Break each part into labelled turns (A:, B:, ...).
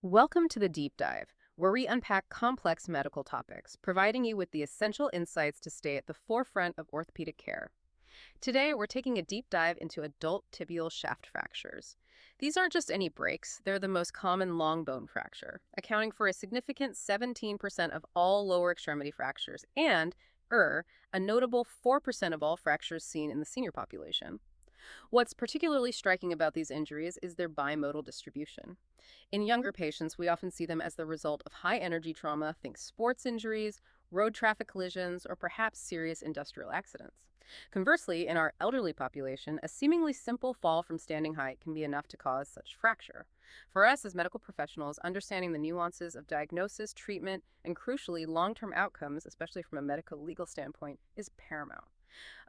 A: Welcome to the Deep Dive, where we unpack complex medical topics, providing you with the essential insights to stay at the forefront of orthopedic care. Today, we're taking a deep dive into adult tibial shaft fractures. These aren't just any breaks, they're the most common long bone fracture, accounting for a significant 17% of all lower extremity fractures and, a notable 4% of all fractures seen in the senior population. What's particularly striking about these injuries is their bimodal distribution. In younger patients, we often see them as the result of high energy trauma, think sports injuries, road traffic collisions, or perhaps serious industrial accidents. Conversely, in our elderly population, a seemingly simple fall from standing height can be enough to cause such fracture. For us as medical professionals, understanding the nuances of diagnosis, treatment, and crucially, long-term outcomes, especially from a medical legal standpoint, is paramount.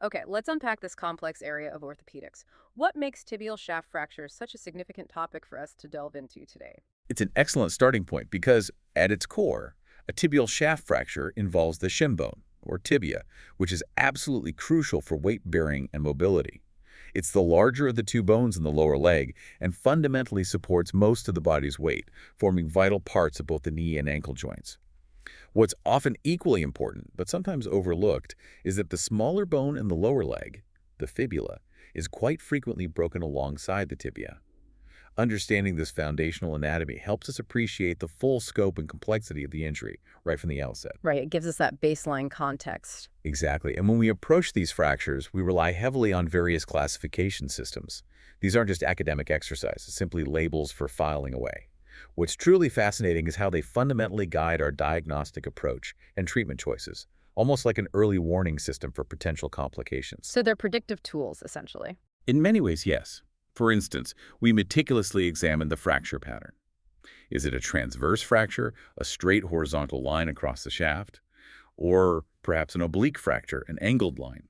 A: Okay, let's unpack this complex area of orthopedics. What makes tibial shaft fractures such a significant topic for us to delve into today?
B: It's an excellent starting point because, at its core, a tibial shaft fracture involves the shin bone, or tibia, which is absolutely crucial for weight bearing and mobility. It's the larger of the two bones in the lower leg and fundamentally supports most of the body's weight, forming vital parts of both the knee and ankle joints. What's often equally important, but sometimes overlooked, is that the smaller bone in the lower leg, the fibula, is quite frequently broken alongside the tibia. Understanding this foundational anatomy helps us appreciate the full scope and complexity of the injury right from the outset.
A: Right, it gives us that baseline context.
B: Exactly. And when we approach these fractures, we rely heavily on various classification systems. These aren't just academic exercises, simply labels for filing away. What's truly fascinating is how they fundamentally guide our diagnostic approach and treatment choices, almost like an early warning system for potential complications.
A: So they're predictive tools, essentially.
B: In many ways, yes. For instance, we meticulously examine the fracture pattern. Is it a transverse fracture, a straight horizontal line across the shaft? Or perhaps an oblique fracture, an angled line?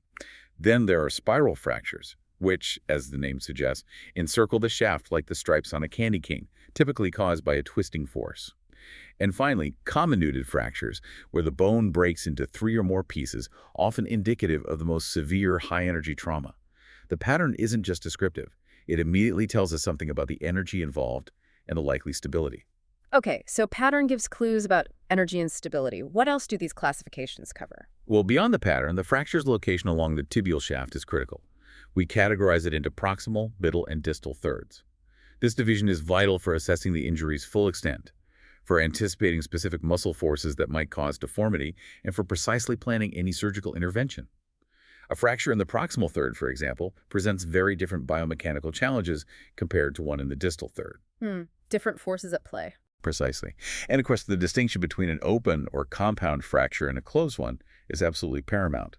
B: Then there are spiral fractures, which, as the name suggests, encircle the shaft like the stripes on a candy cane, typically caused by a twisting force. And finally, comminuted fractures, where the bone breaks into three or more pieces, often indicative of the most severe high-energy trauma. The pattern isn't just descriptive. It immediately tells us something about the energy involved and the likely stability.
A: Okay, so pattern gives clues about energy and stability. What else do these classifications cover?
B: Well, beyond the pattern, the fracture's location along the tibial shaft is critical. We categorize it into proximal, middle, and distal thirds. This division is vital for assessing the injury's full extent, for anticipating specific muscle forces that might cause deformity, and for precisely planning any surgical intervention. A fracture in the proximal third, for example, presents very different biomechanical challenges compared to one in the distal third.
A: Different forces at play.
B: Precisely. And of course, the distinction between an open or compound fracture and a closed one is absolutely paramount.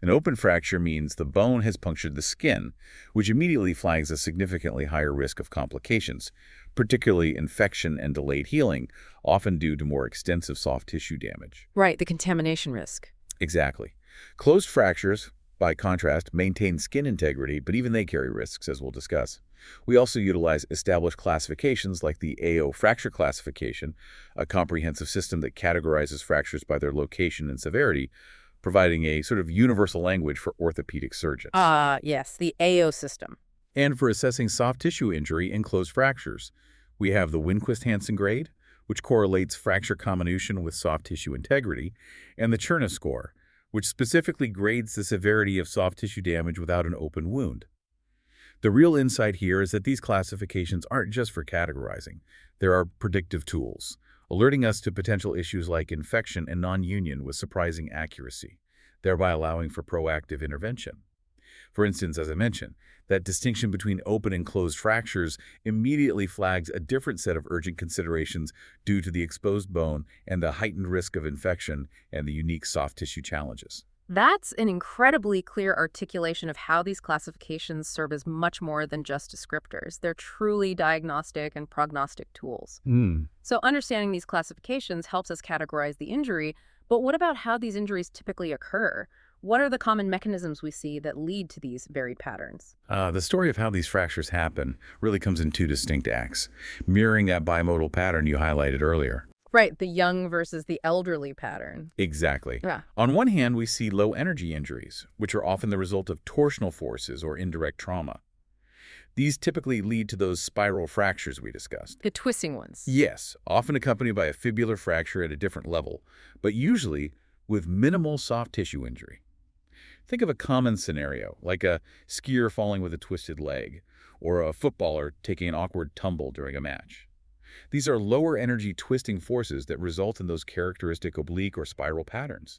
B: An open fracture means the bone has punctured the skin, which immediately flags a significantly higher risk of complications, particularly infection and delayed healing, often due to more extensive soft tissue damage.
A: Right, the contamination risk.
B: Exactly. Closed fractures, by contrast, maintain skin integrity, but even they carry risks, as we'll discuss. We also utilize established classifications like the AO fracture classification, a comprehensive system that categorizes fractures by their location and severity, providing a sort of universal language for orthopedic surgeons.
A: Yes, the AO system.
B: And for assessing soft tissue injury in closed fractures, we have the Winquist-Hansen grade, which correlates fracture comminution with soft tissue integrity, and the Cherna score, which specifically grades the severity of soft tissue damage without an open wound. The real insight here is that these classifications aren't just for categorizing. There are predictive tools, alerting us to potential issues like infection and non-union with surprising accuracy, thereby allowing for proactive intervention. For instance, as I mentioned, that distinction between open and closed fractures immediately flags a different set of urgent considerations due to the exposed bone and the heightened risk of infection and the unique soft tissue challenges.
A: That's an incredibly clear articulation of how these classifications serve as much more than just descriptors. They're truly diagnostic and prognostic tools. So understanding these classifications helps us categorize the injury, but what about how these injuries typically occur? What are the common mechanisms we see that lead to these varied patterns?
B: The story of how these fractures happen really comes in two distinct acts, mirroring that bimodal pattern you highlighted earlier.
A: Right, the young versus the elderly pattern.
B: Exactly.
A: Yeah.
B: On one hand, we see low-energy injuries, which are often the result of torsional forces or indirect trauma. These typically lead to those spiral fractures we discussed.
A: The twisting ones.
B: Yes, often accompanied by a fibular fracture at a different level, but usually with minimal soft tissue injury. Think of a common scenario, like a skier falling with a twisted leg, or a footballer taking an awkward tumble during a match. These are lower energy twisting forces that result in those characteristic oblique or spiral patterns.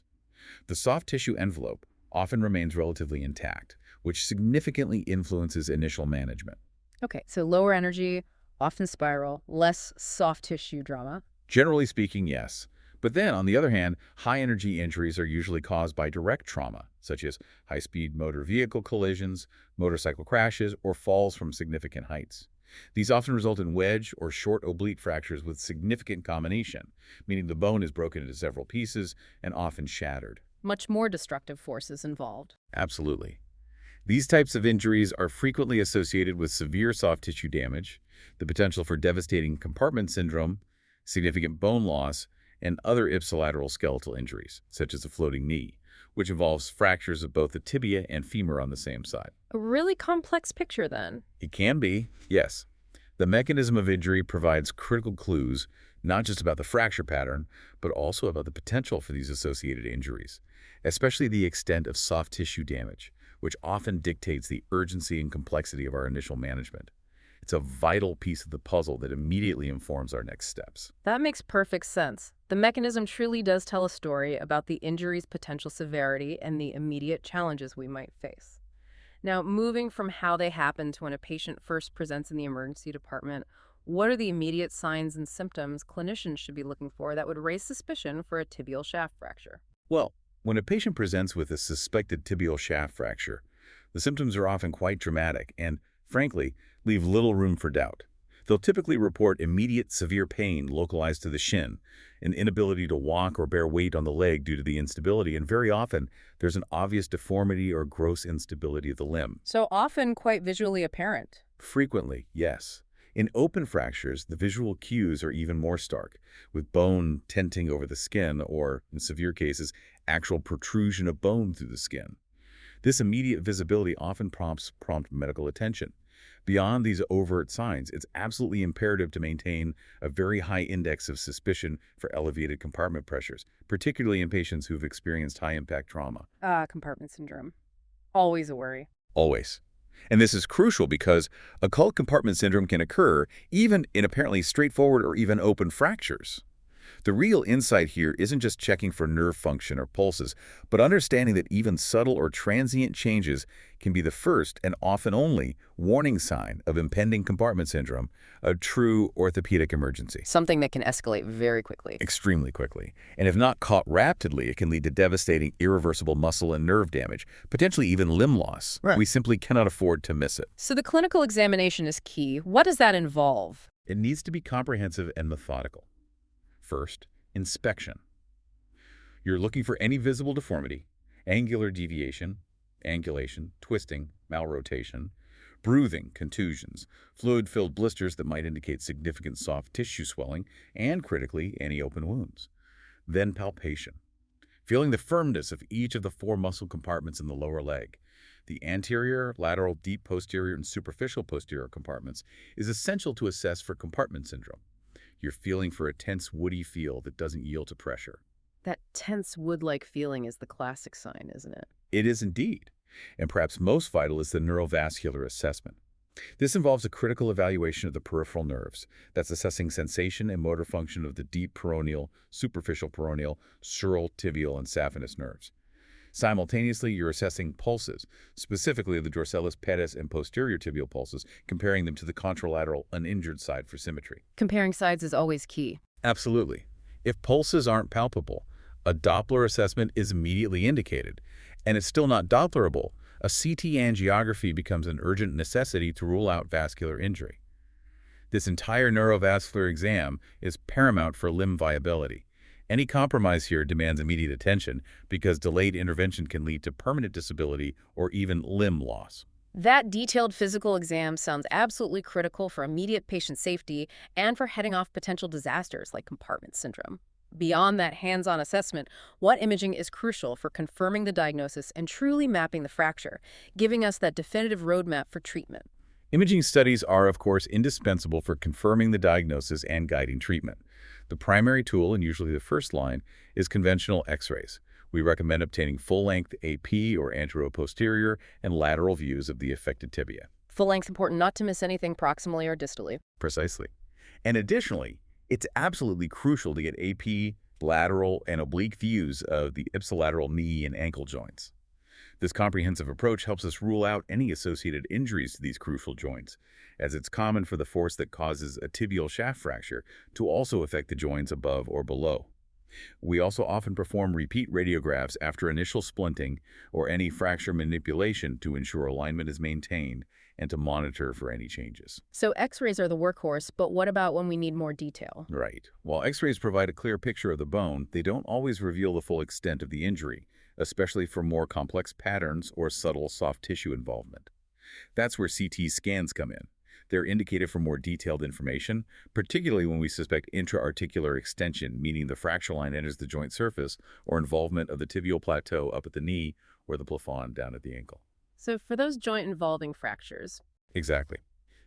B: The soft tissue envelope often remains relatively intact, which significantly influences initial management.
A: Okay, so lower energy, often spiral, less soft tissue drama.
B: Generally speaking, yes. But then, on the other hand, high-energy injuries are usually caused by direct trauma, such as high-speed motor vehicle collisions, motorcycle crashes, or falls from significant heights. These often result in wedge or short oblique fractures with significant combination, meaning the bone is broken into several pieces and often shattered.
A: Much more destructive forces involved.
B: Absolutely. These types of injuries are frequently associated with severe soft tissue damage, the potential for devastating compartment syndrome, significant bone loss, and other ipsilateral skeletal injuries, such as a floating knee, which involves fractures of both the tibia and femur on the same side.
A: A really complex picture, then.
B: It can be, yes. The mechanism of injury provides critical clues, not just about the fracture pattern, but also about the potential for these associated injuries, especially the extent of soft tissue damage, which often dictates the urgency and complexity of our initial management. It's a vital piece of the puzzle that immediately informs our next steps.
A: That makes perfect sense. The mechanism truly does tell a story about the injury's potential severity and the immediate challenges we might face. Now, moving from how they happen to when a patient first presents in the emergency department, what are the immediate signs and symptoms clinicians should be looking for that would raise suspicion for a tibial shaft fracture?
B: Well, when a patient presents with a suspected tibial shaft fracture, the symptoms are often quite dramatic and, frankly, leave little room for doubt. They'll typically report immediate severe pain localized to the shin, an inability to walk or bear weight on the leg due to the instability, and very often there's an obvious deformity or gross instability of the limb.
A: So often quite visually apparent.
B: Frequently, yes. In open fractures, the visual cues are even more stark, with bone tenting over the skin or, in severe cases, actual protrusion of bone through the skin. This immediate visibility often prompts prompt medical attention. Beyond these overt signs, it's absolutely imperative to maintain a very high index of suspicion for elevated compartment pressures, particularly in patients who've experienced high-impact trauma.
A: Compartment syndrome. Always a worry.
B: Always. And this is crucial because occult compartment syndrome can occur even in apparently straightforward or even open fractures. The real insight here isn't just checking for nerve function or pulses, but understanding that even subtle or transient changes can be the first and often only warning sign of impending compartment syndrome, a true orthopedic emergency.
A: Something that can escalate very quickly.
B: Extremely quickly. And if not caught rapidly, it can lead to devastating, irreversible muscle and nerve damage, potentially even limb loss.
A: Right.
B: We simply cannot afford to miss it.
A: So the clinical examination is key. What does that involve?
B: It needs to be comprehensive and methodical. First, inspection. You're looking for any visible deformity, angular deviation, angulation, twisting, malrotation, bruising, contusions, fluid-filled blisters that might indicate significant soft tissue swelling, and critically, any open wounds. Then palpation. Feeling the firmness of each of the 4 muscle compartments in the lower leg. The anterior, lateral, deep posterior, and superficial posterior compartments is essential to assess for compartment syndrome. You're feeling for a tense, woody feel that doesn't yield to pressure.
A: That tense wood-like feeling is the classic sign, isn't it?
B: It is indeed. And perhaps most vital is the neurovascular assessment. This involves a critical evaluation of the peripheral nerves. That's assessing sensation and motor function of the deep peroneal, superficial peroneal, sural, tibial, and saphenous nerves. Simultaneously, you're assessing pulses, specifically the dorsalis pedis and posterior tibial pulses, comparing them to the contralateral uninjured side for symmetry.
A: Comparing sides is always key.
B: Absolutely. If pulses aren't palpable, a Doppler assessment is immediately indicated. And it's still not Dopplerable, a CT angiography becomes an urgent necessity to rule out vascular injury. This entire neurovascular exam is paramount for limb viability. Any compromise here demands immediate attention because delayed intervention can lead to permanent disability or even limb loss.
A: That detailed physical exam sounds absolutely critical for immediate patient safety and for heading off potential disasters like compartment syndrome. Beyond that hands-on assessment, what imaging is crucial for confirming the diagnosis and truly mapping the fracture, giving us that definitive roadmap for treatment?
B: Imaging studies are, of course, indispensable for confirming the diagnosis and guiding treatment. The primary tool, and usually the first line, is conventional X-rays. We recommend obtaining full-length AP or anteroposterior and lateral views of the affected tibia.
A: Full length's important not to miss anything proximally or distally.
B: Precisely. And additionally, it's absolutely crucial to get AP, lateral, and oblique views of the ipsilateral knee and ankle joints. This comprehensive approach helps us rule out any associated injuries to these crucial joints, as it's common for the force that causes a tibial shaft fracture to also affect the joints above or below. We also often perform repeat radiographs after initial splinting or any fracture manipulation to ensure alignment is maintained and to monitor for any changes.
A: So X-rays are the workhorse, but what about when we need more detail?
B: Right. While X-rays provide a clear picture of the bone, they don't always reveal the full extent of the injury, especially for more complex patterns or subtle soft tissue involvement. That's where CT scans come in. They're indicated for more detailed information, particularly when we suspect intra-articular extension, meaning the fracture line enters the joint surface, or involvement of the tibial plateau up at the knee or the plafond down at the ankle.
A: So for those joint-involving fractures.
B: Exactly.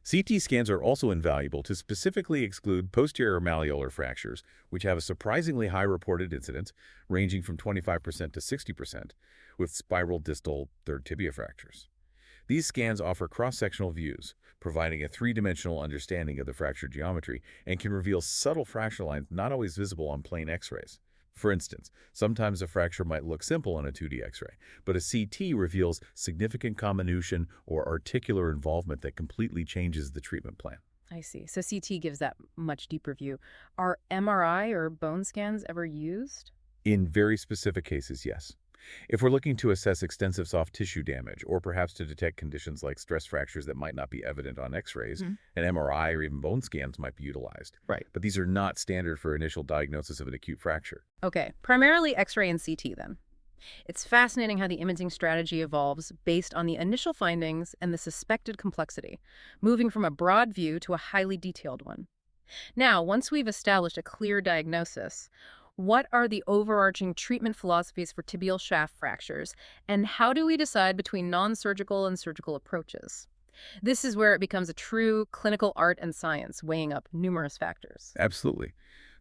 B: CT scans are also invaluable to specifically exclude posterior malleolar fractures, which have a surprisingly high reported incidence, ranging from 25% to 60%, with spiral distal third tibia fractures. These scans offer cross-sectional views, providing a three-dimensional understanding of the fracture geometry and can reveal subtle fracture lines not always visible on plain X-rays. For instance, sometimes a fracture might look simple on a 2D X-ray, but a CT reveals significant comminution or articular involvement that completely changes the treatment plan.
A: I see. So CT gives that much deeper view. Are MRI or bone scans ever used?
B: In very specific cases, yes. If we're looking to assess extensive soft tissue damage, or perhaps to detect conditions like stress fractures that might not be evident on X-rays, an MRI or even bone scans might be utilized.
A: Right.
B: But these are not standard for initial diagnosis of an acute fracture.
A: Okay, primarily X-ray and CT then. It's fascinating how the imaging strategy evolves based on the initial findings and the suspected complexity, moving from a broad view to a highly detailed one. Now, once we've established a clear diagnosis, what are the overarching treatment philosophies for tibial shaft fractures, and how do we decide between non-surgical and surgical approaches? This is where it becomes a true clinical art and science, weighing up numerous factors.
B: Absolutely.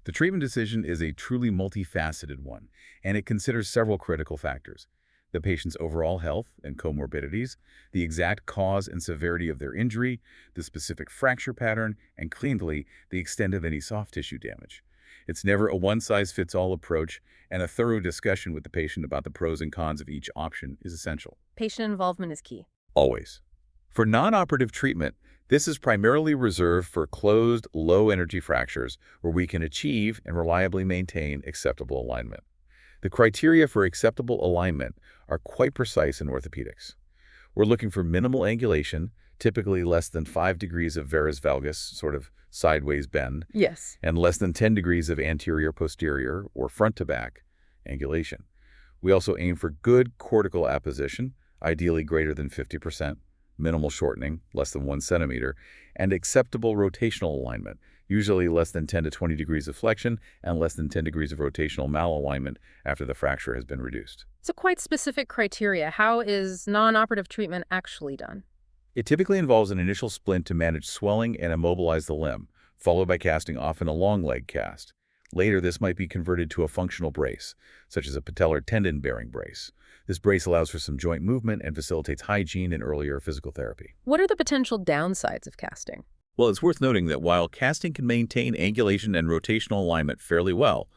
B: The treatment decision is a truly multifaceted one, and it considers several critical factors: the patient's overall health and comorbidities, the exact cause and severity of their injury, the specific fracture pattern, and cleanly, the extent of any soft tissue damage. It's never a one-size-fits-all approach, and a thorough discussion with the patient about the pros and cons of each option is essential.
A: Patient involvement is key.
B: Always. For non-operative treatment, this is primarily reserved for closed, low-energy fractures where we can achieve and reliably maintain acceptable alignment. The criteria for acceptable alignment are quite precise in orthopedics. We're looking for minimal angulation, typically less than 5 degrees of varus valgus, sort of sideways bend,
A: Yes.
B: and less than 10 degrees of anterior-posterior or front-to-back angulation. We also aim for good cortical apposition, ideally greater than 50%, minimal shortening, less than 1 centimeter, and acceptable rotational alignment, usually less than 10 to 20 degrees of flexion and less than 10 degrees of rotational malalignment after the fracture has been reduced.
A: So quite specific criteria. How is non-operative treatment actually done?
B: It typically involves an initial splint to manage swelling and immobilize the limb, followed by casting, often a long leg cast. Later, this might be converted to a functional brace, such as a patellar tendon-bearing brace. This brace allows for some joint movement and facilitates hygiene and earlier physical therapy.
A: What are the potential downsides of casting?
B: Well, it's worth noting that while casting can maintain angulation and rotational alignment fairly well,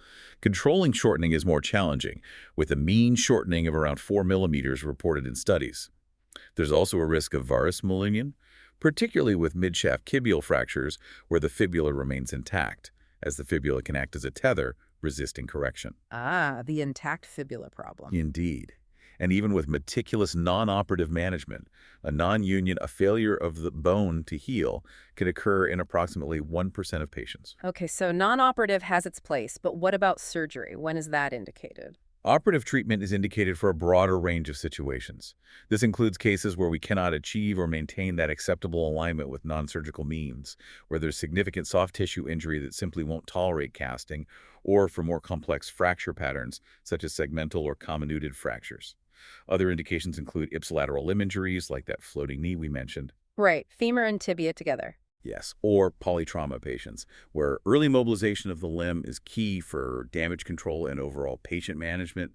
B: controlling shortening is more challenging, with a mean shortening of around 4 millimeters reported in studies. There's also a risk of varus malunion, particularly with midshaft tibial fractures where the fibula remains intact, as the fibula can act as a tether, resisting correction.
A: Ah, the intact fibula problem.
B: Indeed. And even with meticulous non-operative management, a non-union, a failure of the bone to heal, can occur in approximately 1% of patients.
A: Okay, so non-operative has its place, but what about surgery? When is that indicated?
B: Operative treatment is indicated for a broader range of situations. This includes cases where we cannot achieve or maintain that acceptable alignment with non-surgical means, where there's significant soft tissue injury that simply won't tolerate casting, or for more complex fracture patterns, such as segmental or comminuted fractures. Other indications include ipsilateral limb injuries, like that floating knee we mentioned.
A: Right, femur and tibia together.
B: Yes, or polytrauma patients, where early mobilization of the limb is key for damage control and overall patient management,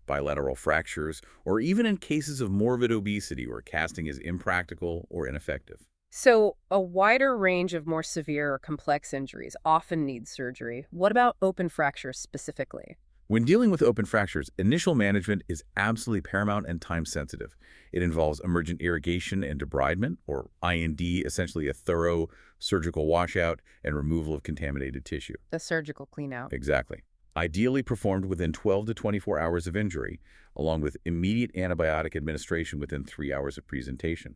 B: bilateral fractures, or even in cases of morbid obesity where casting is impractical or ineffective.
A: So, a wider range of more severe or complex injuries often needs surgery. What about open fractures specifically?
B: When dealing with open fractures, initial management is absolutely paramount and time-sensitive. It involves emergent irrigation and debridement, or IND, essentially a thorough surgical washout and removal of contaminated tissue.
A: The surgical cleanout.
B: Exactly. Ideally performed within 12 to 24 hours of injury, along with immediate antibiotic administration within 3 hours of presentation.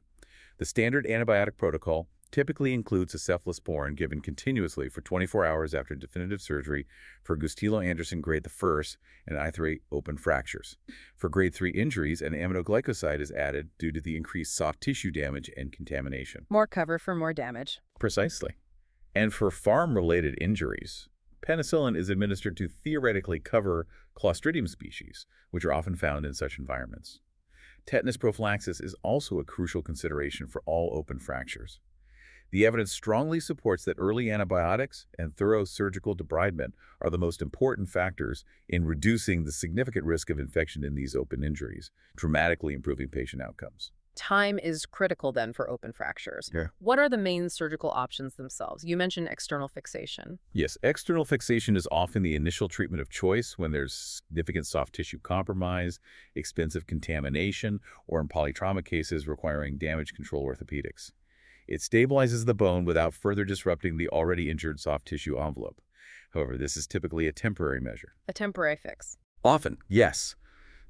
B: The standard antibiotic protocol typically includes a cephalosporin given continuously for 24 hours after definitive surgery for Gustilo-Anderson grade 1 and I3 open fractures. For grade 3 injuries, an aminoglycoside is added due to the increased soft tissue damage and contamination.
A: More cover for more damage.
B: Precisely. And for farm-related injuries, penicillin is administered to theoretically cover Clostridium species, which are often found in such environments. Tetanus prophylaxis is also a crucial consideration for all open fractures. The evidence strongly supports that early antibiotics and thorough surgical debridement are the most important factors in reducing the significant risk of infection in these open injuries, dramatically improving patient outcomes.
A: Time is critical then for open fractures.
B: Yeah.
A: What are the main surgical options themselves? You mentioned external fixation.
B: Yes, external fixation is often the initial treatment of choice when there's significant soft tissue compromise, expensive contamination, or in polytrauma cases requiring damage control orthopedics. It stabilizes the bone without further disrupting the already injured soft tissue envelope. However, this is typically a temporary measure.
A: A temporary fix.
B: Often, yes.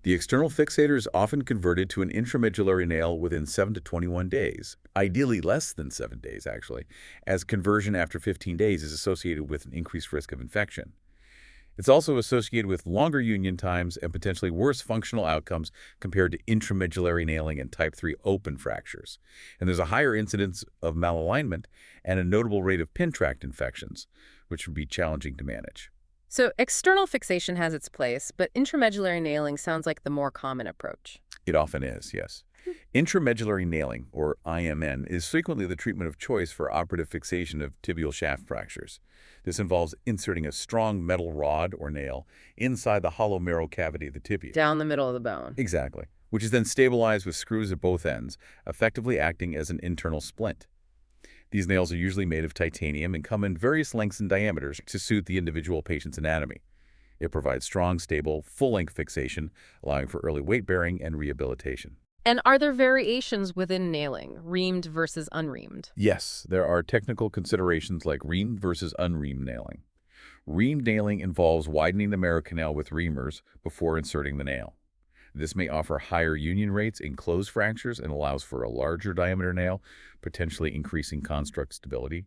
B: The external fixator is often converted to an intramedullary nail within 7 to 21 days, ideally less than 7 days, actually, as conversion after 15 days is associated with an increased risk of infection. It's also associated with longer union times and potentially worse functional outcomes compared to intramedullary nailing and type 3 open fractures. And there's a higher incidence of malalignment and a notable rate of pin tract infections, which would be challenging to manage.
A: So external fixation has its place, but intramedullary nailing sounds like the more common approach.
B: It often is, yes. Intramedullary nailing, or IMN, is frequently the treatment of choice for operative fixation of tibial shaft fractures. This involves inserting a strong metal rod or nail inside the hollow marrow cavity of the tibia.
A: Down the middle of the bone.
B: Exactly, which is then stabilized with screws at both ends, effectively acting as an internal splint. These nails are usually made of titanium and come in various lengths and diameters to suit the individual patient's anatomy. It provides strong, stable, full-length fixation, allowing for early weight-bearing and rehabilitation.
A: And are there variations within nailing, reamed versus unreamed?
B: Yes, there are technical considerations like reamed versus unreamed nailing. Reamed nailing involves widening the marrow canal with reamers before inserting the nail. This may offer higher union rates in closed fractures and allows for a larger diameter nail, potentially increasing construct stability.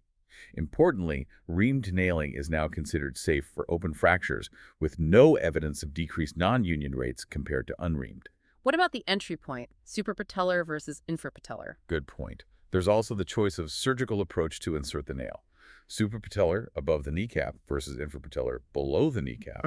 B: Importantly, reamed nailing is now considered safe for open fractures with no evidence of decreased non-union rates compared to unreamed.
A: What about the entry point, suprapatellar versus infrapatellar?
B: Good point. There's also the choice of surgical approach to insert the nail. Suprapatellar above the kneecap versus infrapatellar below the kneecap.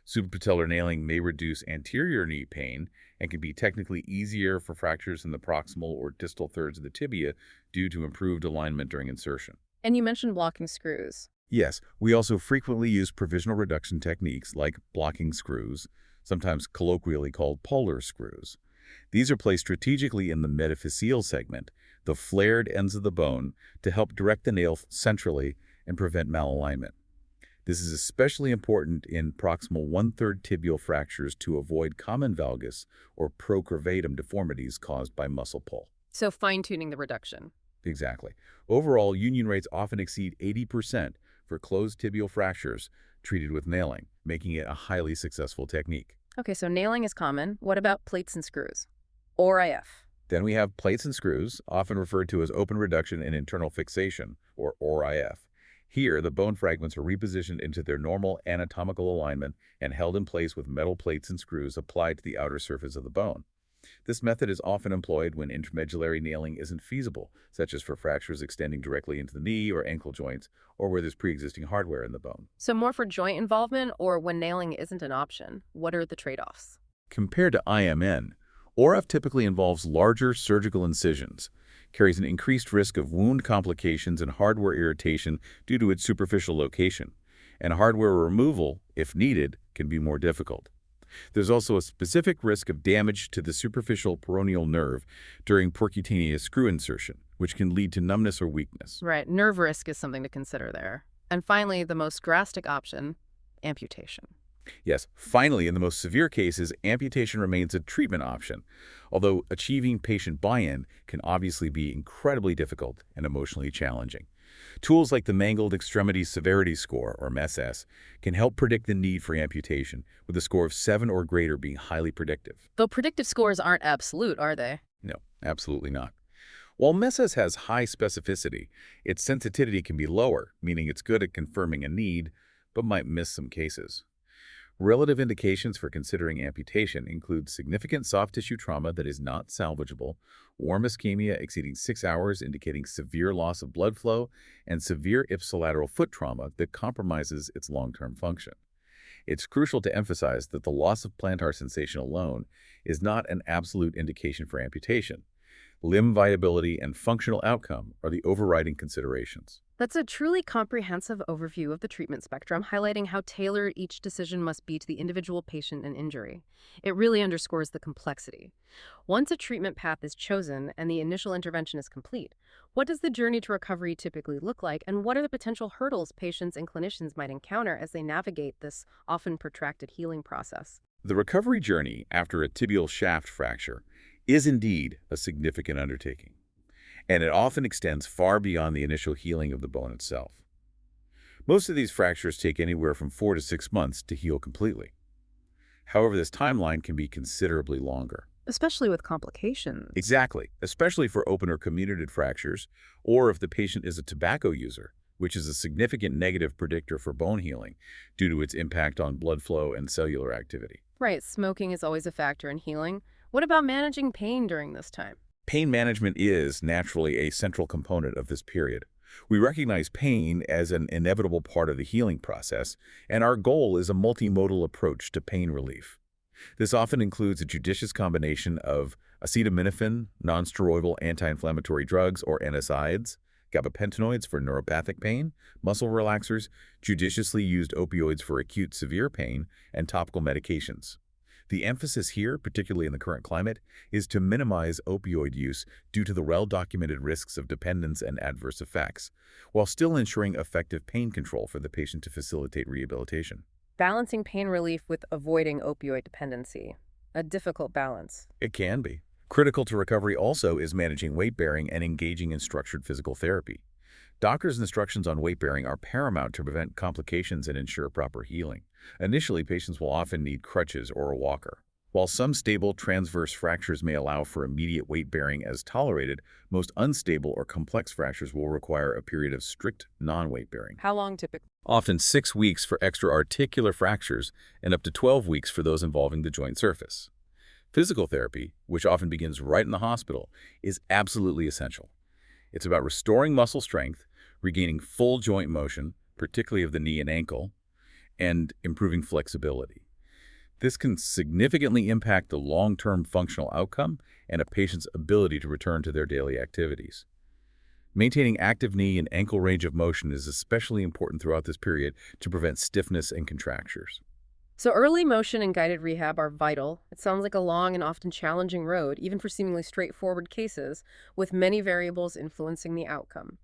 B: Suprapatellar nailing may reduce anterior knee pain and can be technically easier for fractures in the proximal or distal thirds of the tibia due to improved alignment during insertion.
A: And you mentioned blocking screws.
B: Yes, we also frequently use provisional reduction techniques like blocking screws, sometimes colloquially called polar screws. These are placed strategically in the metaphyseal segment, the flared ends of the bone, to help direct the nail centrally and prevent malalignment. This is especially important in proximal one-third tibial fractures to avoid common valgus or procurvatum deformities caused by muscle pull.
A: So fine-tuning the reduction.
B: Exactly. Overall, union rates often exceed 80% for closed tibial fractures treated with nailing, making it a highly successful technique.
A: Okay, so nailing is common. What about plates and screws? Or IF?
B: Then we have plates and screws, often referred to as open reduction and internal fixation, or ORIF. Here, the bone fragments are repositioned into their normal anatomical alignment and held in place with metal plates and screws applied to the outer surface of the bone. This method is often employed when intramedullary nailing isn't feasible, such as for fractures extending directly into the knee or ankle joints, or where there's pre-existing hardware in the bone.
A: So more for joint involvement or when nailing isn't an option? What are the trade-offs?
B: Compared to IMN, ORIF typically involves larger surgical incisions. carries an increased risk of wound complications and hardware irritation due to its superficial location, and hardware removal, if needed, can be more difficult. There's also a specific risk of damage to the superficial peroneal nerve during percutaneous screw insertion, which can lead to numbness or weakness.
A: Right, nerve risk is something to consider there. And finally, the most drastic option, amputation.
B: Yes, finally, in the most severe cases, amputation remains a treatment option, although achieving patient buy-in can obviously be incredibly difficult and emotionally challenging. Tools like the Mangled Extremities Severity Score, or MESS, can help predict the need for amputation, with a score of 7 or greater being highly predictive.
A: Though predictive scores aren't absolute, are they?
B: No, absolutely not. While MESS has high specificity, its sensitivity can be lower, meaning it's good at confirming a need, but might miss some cases. Relative indications for considering amputation include significant soft tissue trauma that is not salvageable, warm ischemia exceeding 6 hours indicating severe loss of blood flow, and severe ipsilateral foot trauma that compromises its long-term function. It's crucial to emphasize that the loss of plantar sensation alone is not an absolute indication for amputation. Limb viability and functional outcome are the overriding considerations.
A: That's a truly comprehensive overview of the treatment spectrum, highlighting how tailored each decision must be to the individual patient and injury. It really underscores the complexity. Once a treatment path is chosen and the initial intervention is complete, what does the journey to recovery typically look like, and what are the potential hurdles patients and clinicians might encounter as they navigate this often protracted healing process?
B: The recovery journey after a tibial shaft fracture is indeed a significant undertaking, and it often extends far beyond the initial healing of the bone itself. Most of these fractures take anywhere from 4 to 6 months to heal completely. However, this timeline can be considerably longer.
A: Especially with complications.
B: Exactly, especially for open or comminuted fractures, or if the patient is a tobacco user, which is a significant negative predictor for bone healing due to its impact on blood flow and cellular activity.
A: Right, smoking is always a factor in healing. What about managing pain during this time?
B: Pain management is naturally a central component of this period. We recognize pain as an inevitable part of the healing process, and our goal is a multimodal approach to pain relief. This often includes a judicious combination of acetaminophen, nonsteroidal anti-inflammatory drugs or NSAIDs, gabapentinoids for neuropathic pain, muscle relaxers, judiciously used opioids for acute severe pain, and topical medications. The emphasis here, particularly in the current climate, is to minimize opioid use due to the well-documented risks of dependence and adverse effects, while still ensuring effective pain control for the patient to facilitate rehabilitation.
A: Balancing pain relief with avoiding opioid dependency. A difficult balance.
B: It can be. Critical to recovery also is managing weight-bearing and engaging in structured physical therapy. Doctors' instructions on weight-bearing are paramount to prevent complications and ensure proper healing. Initially, patients will often need crutches or a walker. While some stable transverse fractures may allow for immediate weight-bearing as tolerated, most unstable or complex fractures will require a period of strict non-weight-bearing.
A: How long typically?
B: Often 6 weeks for extra-articular fractures and up to 12 weeks for those involving the joint surface. Physical therapy, which often begins right in the hospital, is absolutely essential. It's about restoring muscle strength, regaining full joint motion, particularly of the knee and ankle, and improving flexibility. This can significantly impact the long-term functional outcome and a patient's ability to return to their daily activities. Maintaining active knee and ankle range of motion is especially important throughout this period to prevent stiffness and contractures.
A: So early motion and guided rehab are vital. It sounds like a long and often challenging road, even for seemingly straightforward cases, with many variables influencing the outcome.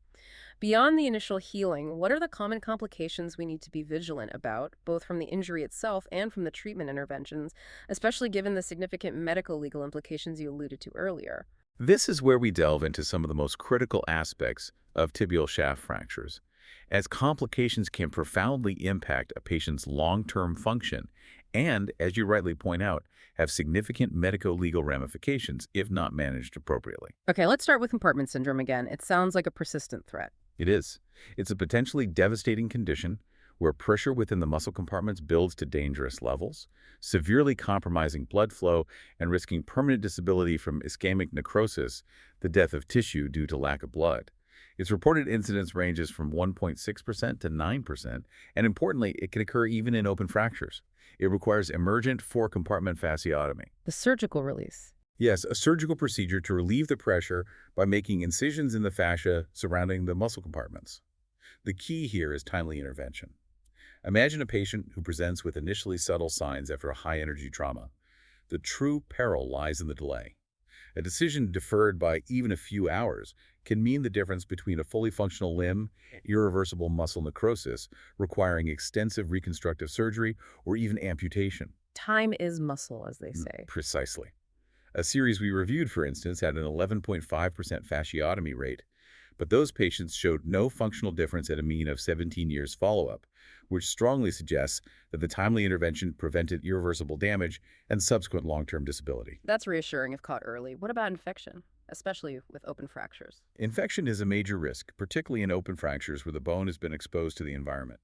A: Beyond the initial healing, what are the common complications we need to be vigilant about, both from the injury itself and from the treatment interventions, especially given the significant medical legal implications you alluded to earlier?
B: This is where we delve into some of the most critical aspects of tibial shaft fractures, as complications can profoundly impact a patient's long-term function and, as you rightly point out, have significant medico-legal ramifications if not managed appropriately.
A: Okay, let's start with compartment syndrome again. It sounds like a persistent threat.
B: It is. It's a potentially devastating condition where pressure within the muscle compartments builds to dangerous levels, severely compromising blood flow and risking permanent disability from ischemic necrosis, the death of tissue due to lack of blood. Its reported incidence ranges from 1.6% to 9%, and importantly, it can occur even in open fractures. It requires emergent four-compartment fasciotomy.
A: The surgical release.
B: Yes, a surgical procedure to relieve the pressure by making incisions in the fascia surrounding the muscle compartments. The key here is timely intervention. Imagine a patient who presents with initially subtle signs after a high-energy trauma. The true peril lies in the delay. A decision deferred by even a few hours can mean the difference between a fully functional limb, irreversible muscle necrosis, requiring extensive reconstructive surgery, or even amputation.
A: Time is muscle, as they say.
B: Precisely. A series we reviewed, for instance, had an 11.5% fasciotomy rate, but those patients showed no functional difference at a mean of 17 years follow-up, which strongly suggests that the timely intervention prevented irreversible damage and subsequent long-term disability.
A: That's reassuring if caught early. What about infection, especially with open fractures?
B: Infection is a major risk, particularly in open fractures where the bone has been exposed to the environment.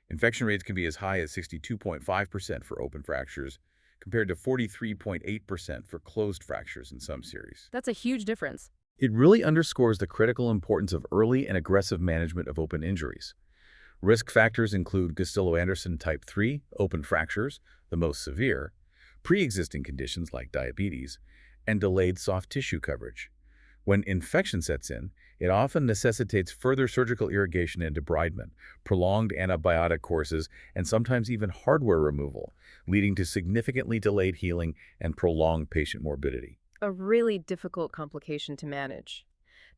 B: Infection rates can be as high as 62.5% for open fractures, compared to 43.8% for closed fractures in some series.
A: That's a huge difference.
B: It really underscores the critical importance of early and aggressive management of open injuries. Risk factors include Gustilo-Anderson type 3, open fractures, the most severe, pre-existing conditions like diabetes, and delayed soft tissue coverage. When infection sets in, it often necessitates further surgical irrigation and debridement, prolonged antibiotic courses, and sometimes even hardware removal, leading to significantly delayed healing and prolonged patient morbidity.
A: A really difficult complication to manage.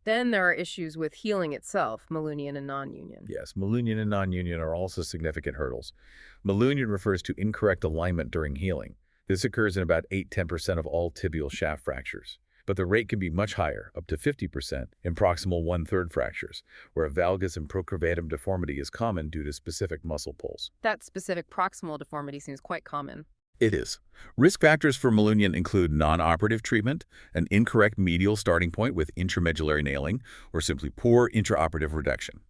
A: Then there are issues with healing itself, Malunion and non-union.
B: Yes, malunion and non-union are also significant hurdles. Malunion refers to incorrect alignment during healing. This occurs in about 8–10% of all tibial shaft fractures. But the rate can be much higher, up to 50%, in proximal one-third fractures, where a valgus and procurvatum deformity is common due to specific muscle pulls.
A: That specific proximal deformity seems quite common.
B: It is. Risk factors for malunion include non-operative treatment, an incorrect medial starting point with intramedullary nailing, or simply poor intraoperative reduction.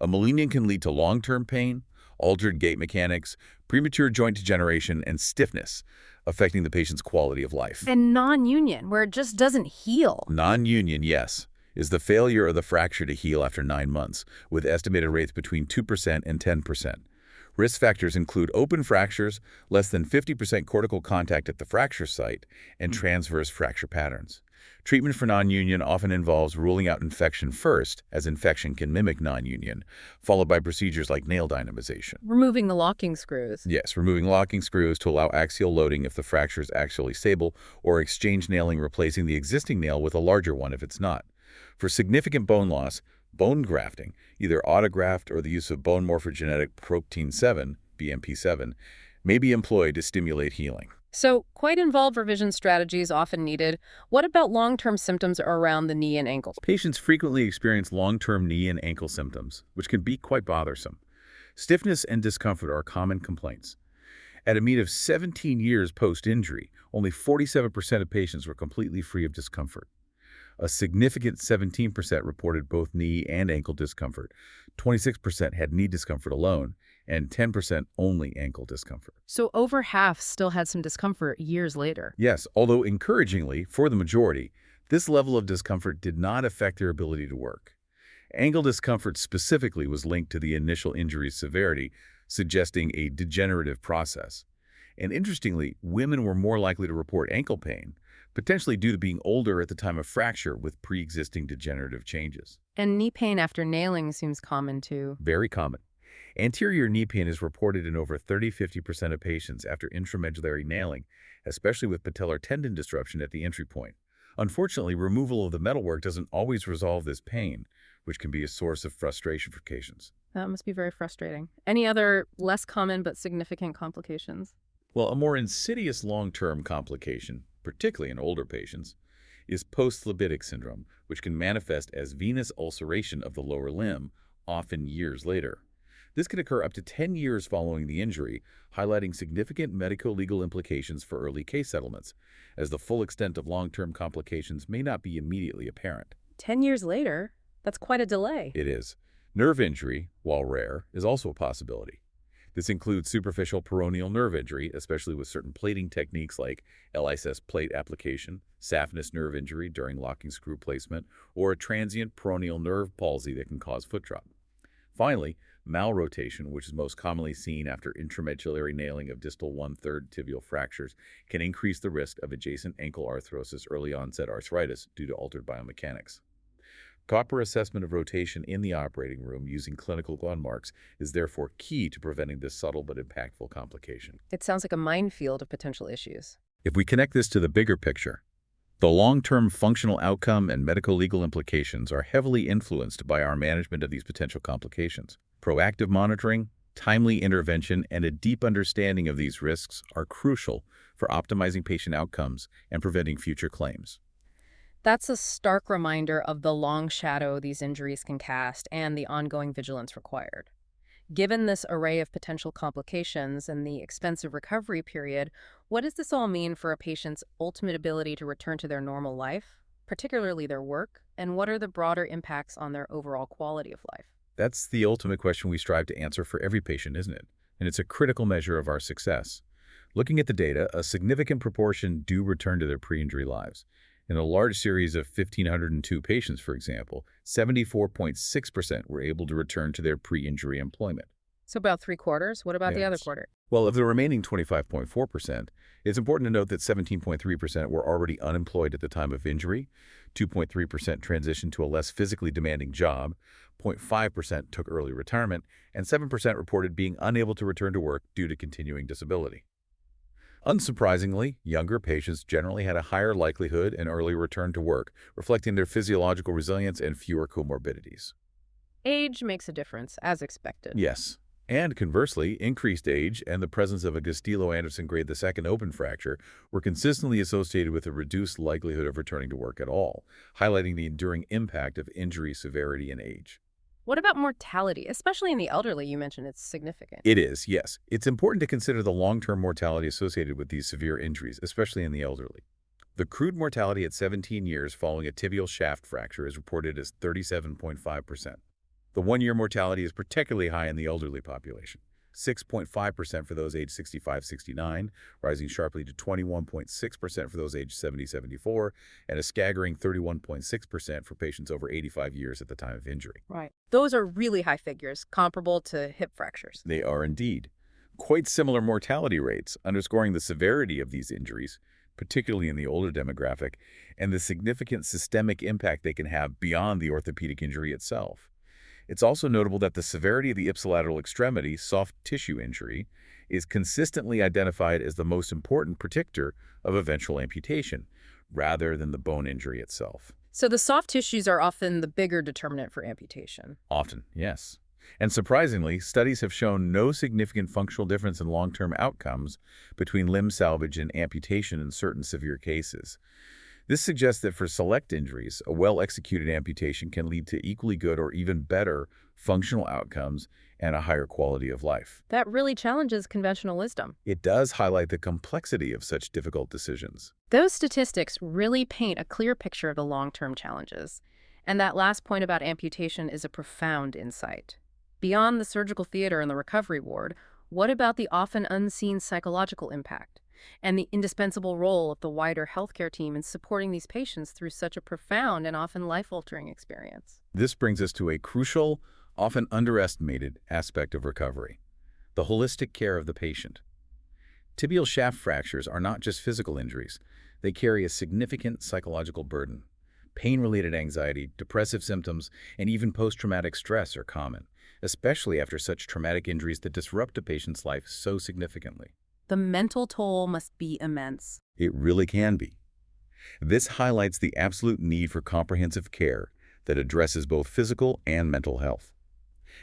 B: A malunion can lead to long-term pain, altered gait mechanics, premature joint degeneration, and stiffness, affecting the patient's quality of life.
A: And non-union, where it just doesn't heal.
B: Non-union, yes, is the failure of the fracture to heal after 9 months, with estimated rates between 2% and 10%. Risk factors include open fractures, less than 50% cortical contact at the fracture site, and transverse fracture patterns. Treatment for non-union often involves ruling out infection first, as infection can mimic non-union, followed by procedures like nail dynamization.
A: Removing the locking screws.
B: Yes, removing locking screws to allow axial loading if the fracture is actually stable, or exchange nailing replacing the existing nail with a larger one if it's not. For significant bone loss, bone grafting, either autograft or the use of bone morphogenetic protein 7, BMP7, may be employed to stimulate healing.
A: So, quite involved revision strategies often needed. What about long-term symptoms around the knee and ankles?
B: Patients frequently experience long-term knee and ankle symptoms, which can be quite bothersome. Stiffness and discomfort are common complaints. At a mean of 17 years post-injury, only 47% of patients were completely free of discomfort. A significant 17% reported both knee and ankle discomfort, 26% had knee discomfort alone, and 10% only ankle discomfort.
A: So over half still had some discomfort years later.
B: Yes, although encouragingly, for the majority, this level of discomfort did not affect their ability to work. Ankle discomfort specifically was linked to the initial injury's severity, suggesting a degenerative process. And interestingly, women were more likely to report ankle pain, potentially due to being older at the time of fracture with pre-existing degenerative changes.
A: And knee pain after nailing seems common too.
B: Very common. Anterior knee pain is reported in over 30–50% of patients after intramedullary nailing, especially with patellar tendon disruption at the entry point. Unfortunately, removal of the metalwork doesn't always resolve this pain, which can be a source of frustration for patients.
A: That must be very frustrating. Any other less common but significant complications?
B: Well, a more insidious long-term complication, particularly in older patients, is post-phlebitic syndrome, which can manifest as venous ulceration of the lower limb, often years later. This can occur up to 10 years following the injury, highlighting significant medico-legal implications for early case settlements, as the full extent of long-term complications may not be immediately apparent.
A: 10 years later? That's quite a delay.
B: It is. Nerve injury, while rare, is also a possibility. This includes superficial peroneal nerve injury, especially with certain plating techniques like LISS plate application, saphenous nerve injury during locking screw placement, or a transient peroneal nerve palsy that can cause foot drop. Finally, Malrotation, which is most commonly seen after intramedullary nailing of distal one-third tibial fractures, can increase the risk of adjacent ankle arthrosis, early-onset arthritis due to altered biomechanics. Proper assessment of rotation in the operating room using clinical landmarks is therefore key to preventing this subtle but impactful complication.
A: It sounds like a minefield of potential issues.
B: If we connect this to the bigger picture, the long-term functional outcome and medico-legal implications are heavily influenced by our management of these potential complications. Proactive monitoring, timely intervention, and a deep understanding of these risks are crucial for optimizing patient outcomes and preventing future claims.
A: That's a stark reminder of the long shadow these injuries can cast and the ongoing vigilance required. Given this array of potential complications and the expensive recovery period, what does this all mean for a patient's ultimate ability to return to their normal life, particularly their work, and what are the broader impacts on their overall quality of life?
B: That's the ultimate question we strive to answer for every patient, isn't it? And it's a critical measure of our success. Looking at the data, a significant proportion do return to their pre-injury lives. In a large series of 1,502 patients, for example, 74.6% were able to return to their pre-injury employment.
A: So about three-quarters? What about the other
B: Yes.
A: quarter?
B: Well, of the remaining 25.4%, it's important to note that 17.3% were already unemployed at the time of injury, 2.3% transitioned to a less physically demanding job, 0.5% took early retirement, and 7% reported being unable to return to work due to continuing disability. Unsurprisingly, younger patients generally had a higher likelihood and early return to work, reflecting their physiological resilience and fewer comorbidities.
A: Age makes a difference, as expected.
B: Yes. And conversely, increased age and the presence of a Castillo-Anderson grade II open fracture were consistently associated with a reduced likelihood of returning to work at all, highlighting the enduring impact of injury severity and age.
A: What about mortality, especially in the elderly? You mentioned it's significant.
B: It is, yes. It's important to consider the long-term mortality associated with these severe injuries, especially in the elderly. The crude mortality at 17 years following a tibial shaft fracture is reported as 37.5%. The one-year mortality is particularly high in the elderly population, 6.5% for those aged 65-69, rising sharply to 21.6% for those aged 70-74, and a staggering 31.6% for patients over 85 years at the time of injury.
A: Right. Those are really high figures, comparable to hip fractures.
B: They are indeed quite similar mortality rates, underscoring the severity of these injuries, particularly in the older demographic, and the significant systemic impact they can have beyond the orthopedic injury itself. It's also notable that the severity of the ipsilateral extremity, soft tissue injury, is consistently identified as the most important predictor of eventual amputation, rather than the bone injury itself.
A: So the soft tissues are often the bigger determinant for amputation.
B: Often, yes. And surprisingly, studies have shown no significant functional difference in long-term outcomes between limb salvage and amputation in certain severe cases. This suggests that for select injuries, a well-executed amputation can lead to equally good or even better functional outcomes and a higher quality of life.
A: That really challenges conventional wisdom.
B: It does highlight the complexity of such difficult decisions.
A: Those statistics really paint a clear picture of the long-term challenges. And that last point about amputation is a profound insight. Beyond the surgical theater and the recovery ward, what about the often unseen psychological impact and the indispensable role of the wider healthcare team in supporting these patients through such a profound and often life-altering experience?
B: This brings us to a crucial, often underestimated aspect of recovery: the holistic care of the patient. Tibial shaft fractures are not just physical injuries. They carry a significant psychological burden. Pain-related anxiety, depressive symptoms, and even post-traumatic stress are common, especially after such traumatic injuries that disrupt a patient's life so significantly.
A: The mental toll must be immense.
B: It really can be. This highlights the absolute need for comprehensive care that addresses both physical and mental health.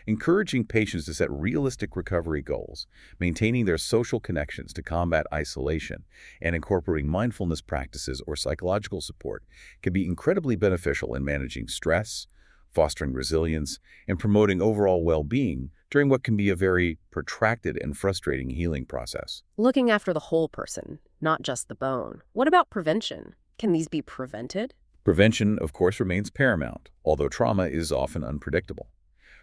B: Encouraging patients to set realistic recovery goals, maintaining their social connections to combat isolation, and incorporating mindfulness practices or psychological support can be incredibly beneficial in managing stress, fostering resilience, and promoting overall well-being during what can be a very protracted and frustrating healing process.
A: Looking after the whole person, not just the bone. What about prevention? Can these be prevented?
B: Prevention, of course, remains paramount, although trauma is often unpredictable.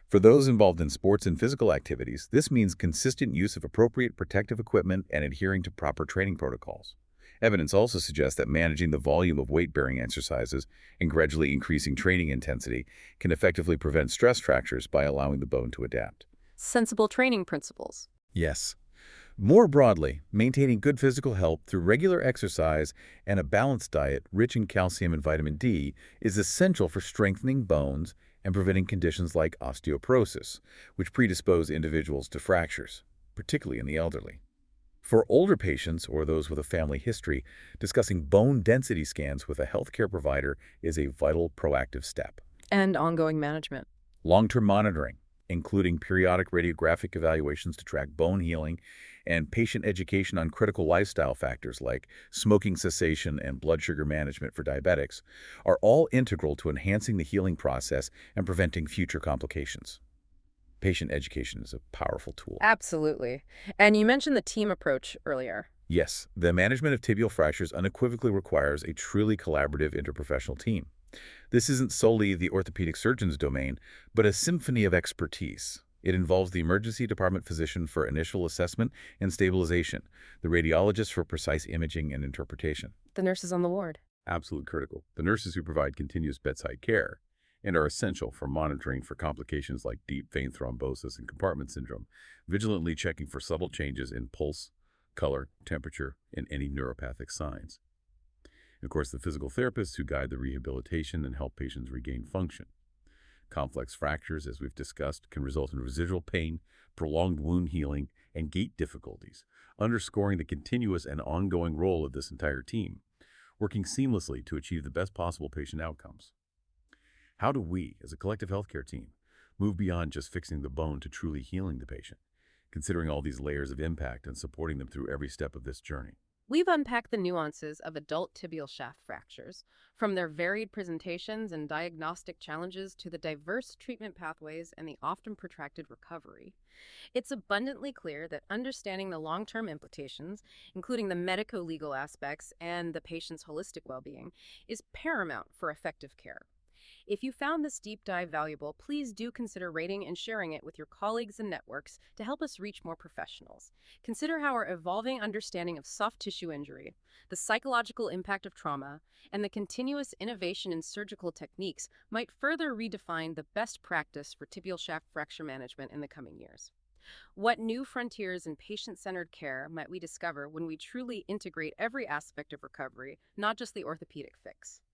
B: For those involved in sports and physical activities, this means consistent use of appropriate protective equipment and adhering to proper training protocols. Evidence also suggests that managing the volume of weight-bearing exercises and gradually increasing training intensity can effectively prevent stress fractures by allowing the bone to adapt.
A: sensible training principles.
B: Yes. More broadly, maintaining good physical health through regular exercise and a balanced diet rich in calcium and vitamin D is essential for strengthening bones and preventing conditions like osteoporosis, which predispose individuals to fractures, particularly in the elderly. For older patients or those with a family history, discussing bone density scans with a healthcare provider is a vital proactive step.
A: And ongoing management.
B: Long-term monitoring, including periodic radiographic evaluations to track bone healing and patient education on critical lifestyle factors like smoking cessation and blood sugar management for diabetics, are all integral to enhancing the healing process and preventing future complications. Patient education is a powerful tool.
A: Absolutely. And you mentioned the team approach earlier.
B: Yes, the management of tibial fractures unequivocally requires a truly collaborative interprofessional team. This isn't solely the orthopedic surgeon's domain, but a symphony of expertise. It involves the emergency department physician for initial assessment and stabilization, the radiologist for precise imaging and interpretation.
A: The nurses on the ward.
B: Absolute critical. The nurses who provide continuous bedside care and are essential for monitoring for complications like deep vein thrombosis and compartment syndrome, vigilantly checking for subtle changes in pulse, color, temperature, and any neuropathic signs. And of course, the physical therapists who guide the rehabilitation and help patients regain function. Complex fractures, as we've discussed, can result in residual pain, prolonged wound healing, and gait difficulties, underscoring the continuous and ongoing role of this entire team, working seamlessly to achieve the best possible patient outcomes. How do we, as a collective healthcare team, move beyond just fixing the bone to truly healing the patient, considering all these layers of impact and supporting them through every step of this journey?
A: We've unpacked the nuances of adult tibial shaft fractures, from their varied presentations and diagnostic challenges to the diverse treatment pathways and the often protracted recovery. It's abundantly clear that understanding the long-term implications, including the medico-legal aspects and the patient's holistic well-being, is paramount for effective care. If you found this deep dive valuable, please do consider rating and sharing it with your colleagues and networks to help us reach more professionals. Consider how our evolving understanding of soft tissue injury, the psychological impact of trauma, and the continuous innovation in surgical techniques might further redefine the best practice for tibial shaft fracture management in the coming years. What new frontiers in patient-centered care might we discover when we truly integrate every aspect of recovery, not just the orthopedic fix?